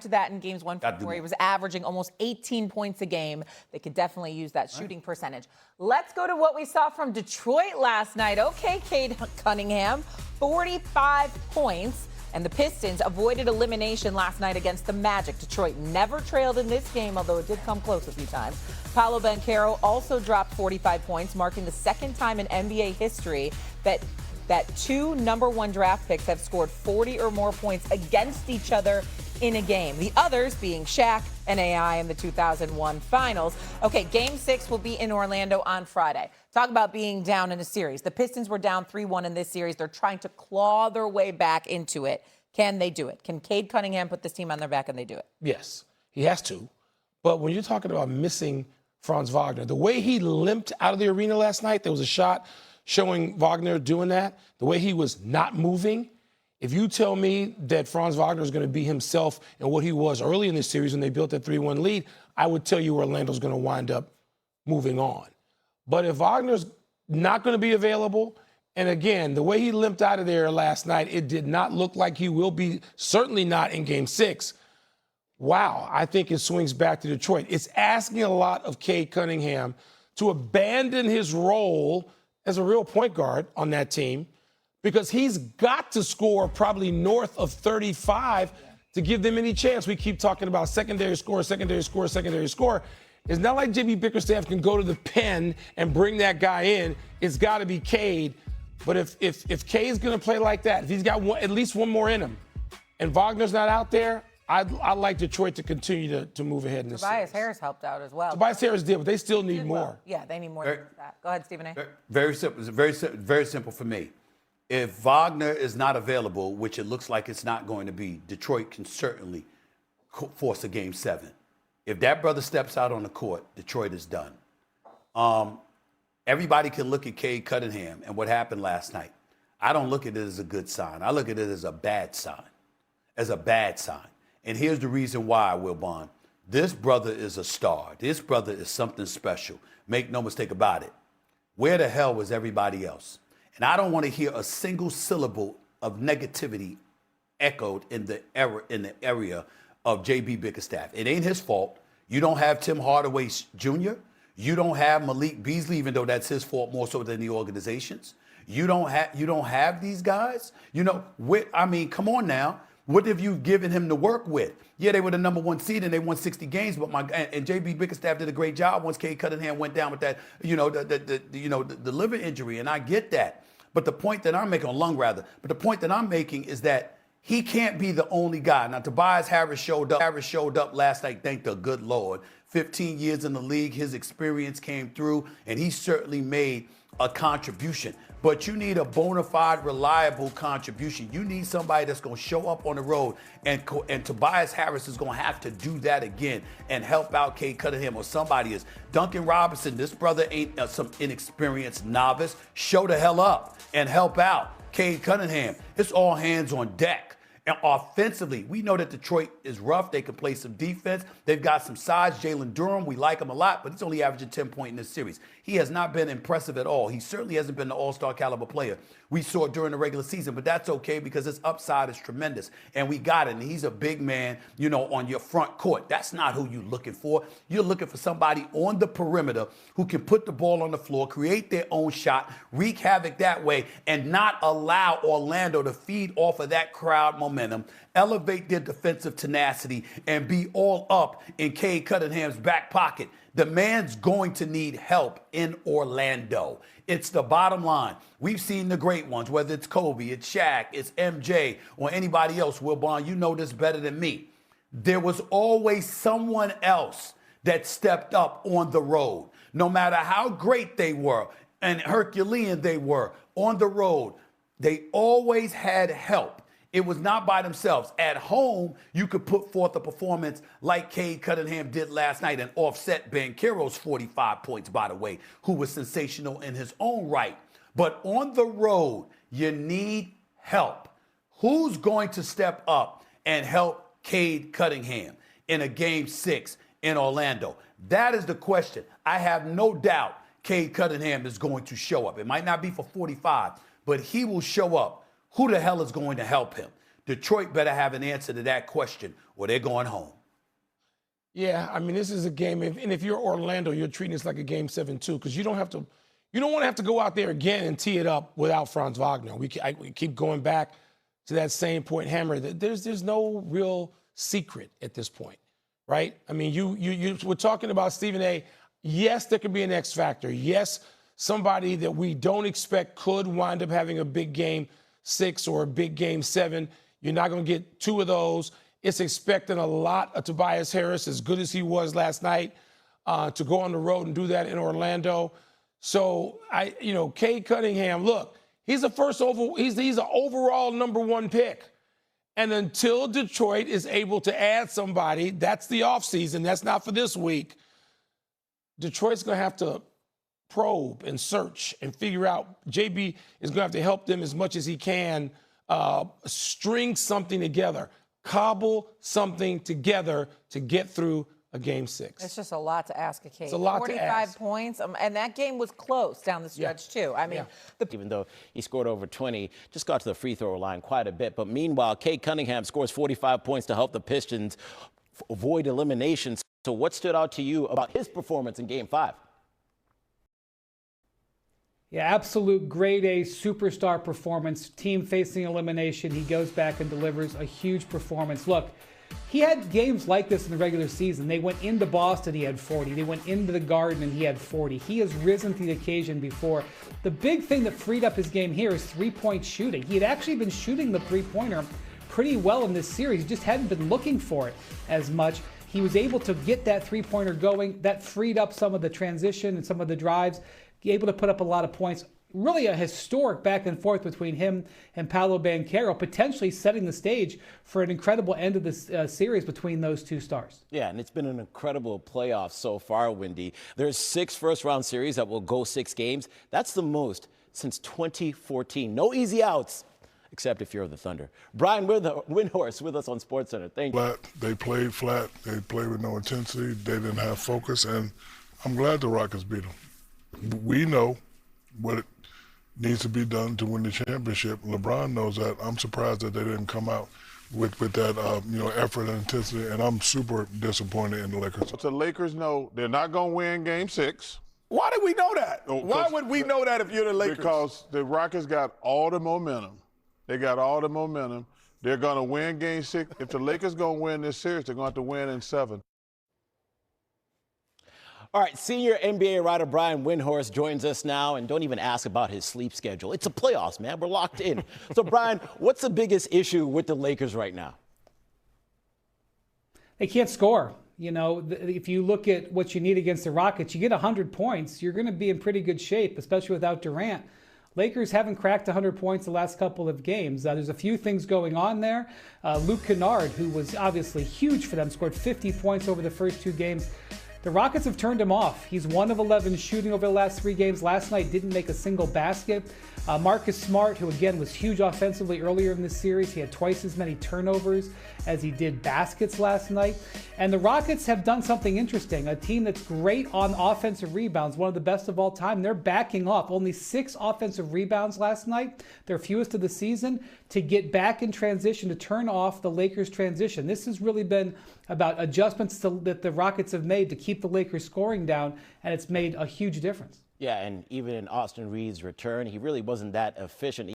to that in games 1 through 4. He was averaging almost 18 points a game. They could definitely use that shooting percentage. Let's go to what we saw from Detroit last night. Okay, Cade Cunningham, 45 points. And the Pistons avoided elimination last night against the Magic. Detroit never trailed in this game, although it did come close a few times. Paolo Banchero also dropped 45 points, marking the second time in NBA history that two #1 draft picks have scored 40 or more points against each other in a game. The others being Shaq and AI in the 2001 finals. Okay, Game 6 will be in Orlando on Friday. Talk about being down in a series. The Pistons were down 3-1 in this series. They're trying to claw their way back into it. Can they do it? Can Cade Cunningham put this team on their back and they do it? Yes, he has to. But when you're talking about missing Franz Wagner, the way he limped out of the arena last night, there was a shot showing Wagner doing that, the way he was not moving. If you tell me that Franz Wagner is going to be himself and what he was early in this series when they built that 3-1 lead, I would tell you Orlando's going to wind up moving on. But if Wagner's not going to be available, and again, the way he limped out of there last night, it did not look like he will be, certainly not in Game 6. Wow, I think it swings back to Detroit. It's asking a lot of Cade Cunningham to abandon his role as a real point guard on that team, because he's got to score probably north of 35 to give them any chance. We keep talking about secondary score, secondary score, secondary score. It's not like Jimmy Bickerstaff can go to the pen and bring that guy in. It's got to be Cade. But if Cade's going to play like that, if he's got at least one more in him, and Wagner's not out there, I'd like Detroit to continue to move ahead in this series. Tobias Harris helped out as well. Tobias Harris did, but they still need more. Well. Yeah, they need more than that. Go ahead, Stephen A. Very simple. It's very simple for me. If Wagner is not available, which it looks like it's not going to be, Detroit can certainly force a Game 7. If that brother steps out on the court, Detroit is done. Everybody can look at Cade Cunningham and what happened last night. I don't look at it as a good sign. I look at it as a bad sign. And here's the reason why, Wilbon. This brother is a star. This brother is something special. Make no mistake about it. Where the hell was everybody else? And I don't want to hear a single syllable of negativity echoed in the area of J.B. Bickerstaff. It ain't his fault. You don't have Tim Hardaway Jr. You don't have Malik Beasley, even though that's his fault more so than the organization's. You don't have these guys. Come on now. What have you given him to work with? Yeah, they were the #1 seed and they won 60 games, but and J.B. Bickerstaff did a great job once Cade Cunningham went down with that, the liver injury, and I get that. But the point that I'm making is that he can't be the only guy. Now, Tobias Harris showed up last night, thank the good Lord. 15 years in the league, his experience came through, and he certainly made a contribution. But you need a bona fide, reliable contribution. You need somebody that's going to show up on the road, and Tobias Harris is going to have to do that again and help out Cade Cunningham, or somebody is. Duncan Robinson, this brother ain't some inexperienced novice. Show the hell up and help out Cade Cunningham. It's all hands on deck. And offensively, we know that Detroit is rough. They can play some defense. They've got some size. Jalen Durham, we like him a lot, but he's only averaging 10 points in this series. He has not been impressive at all. He certainly hasn't been the all-star caliber player we saw during the regular season, but that's okay because his upside is tremendous. And we got it. And he's a big man, on your front court. That's not who you're looking for. You're looking for somebody on the perimeter who can put the ball on the floor, create their own shot, wreak havoc that way, and not allow Orlando to feed off of that crowd momentum, elevate their defensive tenacity, and be all up in Cade Cunningham's back pocket. The man's going to need help in Orlando. It's the bottom line. We've seen the great ones, whether it's Kobe, it's Shaq, it's MJ, or anybody else. Wilbon, you know this better than me. There was always someone else that stepped up on the road. No matter how great they were and Herculean they were on the road, they always had help. It was not by themselves. At home, you could put forth a performance like Cade Cunningham did last night and offset Banchero's 45 points, by the way, who was sensational in his own right. But on the road, you need help. Who's going to step up and help Cade Cunningham in a Game 6 in Orlando? That is the question. I have no doubt Cade Cunningham is going to show up. It might not be for 45, but he will show up. Who the hell is going to help him? Detroit better have an answer to that question or they're going home. Yeah, I mean, this is a game, and if you're Orlando, you're treating this like a game 7 too, because you don't want to have to go out there again and tee it up without Franz Wagner. We keep going back to that same point, Hammer. There's no real secret at this point, right? I mean, you we're talking about Stephen A. Yes, there could be an X factor. Yes, somebody that we don't expect could wind up having a big game 6 or a big game 7. You're not going to get 2 of those. It's expecting a lot of Tobias Harris, as good as he was last night, to go on the road and do that in Orlando. So Cade Cunningham, look, he's an overall number 1 pick. And until Detroit is able to add somebody, that's the offseason. That's not for this week. Detroit's going to have to probe and search and figure out. JB is going to have to help them as much as he can string something together. Cobble something together to get through a game 6. It's just a lot to ask a Cade. It's a lot 45 to ask. points, and that game was close down the stretch too. I mean, even though he scored over 20, just got to the free throw line quite a bit. But meanwhile, Cade Cunningham scores 45 points to help the Pistons avoid elimination. So what stood out to you about his performance in Game 5? Yeah, absolute grade A superstar performance. Team facing elimination. He goes back and delivers a huge performance. Look, he had games like this in the regular season. They went into Boston, he had 40. They went into the Garden, and he had 40. He has risen to the occasion before. The big thing that freed up his game here is three-point shooting. He had actually been shooting the three-pointer pretty well in this series. He just hadn't been looking for it as much. He was able to get that three-pointer going. That freed up some of the transition and some of the drives. Able to put up a lot of points. Really a historic back and forth between him and Paolo Banchero, potentially setting the stage for an incredible end of this series between those two stars. Yeah, and it's been an incredible playoff so far, Wendy. There's 6 first-round series that will go 6 games. That's the most since 2014. No easy outs, except if you're the Thunder. Brian Windhorst with us on SportsCenter. Thank you. They played flat. They played with no intensity. They didn't have focus, and I'm glad the Rockets beat them. We know what it needs to be done to win the championship. LeBron knows that. I'm surprised that they didn't come out with that effort and intensity, and I'm super disappointed in the Lakers. The Lakers know they're not going to win Game 6. Why do we know that? Why would we know that if you're the Lakers? Because the Rockets got all the momentum. They got all the momentum. They're going to win Game 6. If the Lakers going to win this series, they're going to have to win in 7. All right, senior NBA writer Brian Windhorst joins us now, and don't even ask about his sleep schedule. It's the playoffs, man. We're locked in. So, Brian, what's the biggest issue with the Lakers right now? They can't score. You know, if you look at what you need against the Rockets, you get 100 points, you're going to be in pretty good shape, especially without Durant. Lakers haven't cracked 100 points the last couple of games. There's a few things going on there. Luke Kennard, who was obviously huge for them, scored 50 points over the first 2 games. The Rockets have turned him off. He's 1 of 11 shooting over the last 3 games. Last night didn't make a single basket. Marcus Smart, who again was huge offensively earlier in this series, he had twice as many turnovers as he did baskets last night. And the Rockets have done something interesting. A team that's great on offensive rebounds, one of the best of all time. They're backing off. Only 6 offensive rebounds last night, their fewest of the season, to get back in transition, to turn off the Lakers' transition. This has really been about adjustments that the Rockets have made to keep the Lakers scoring down, and it's made a huge difference. Yeah, and even in Austin Reed's return, he really wasn't that efficient.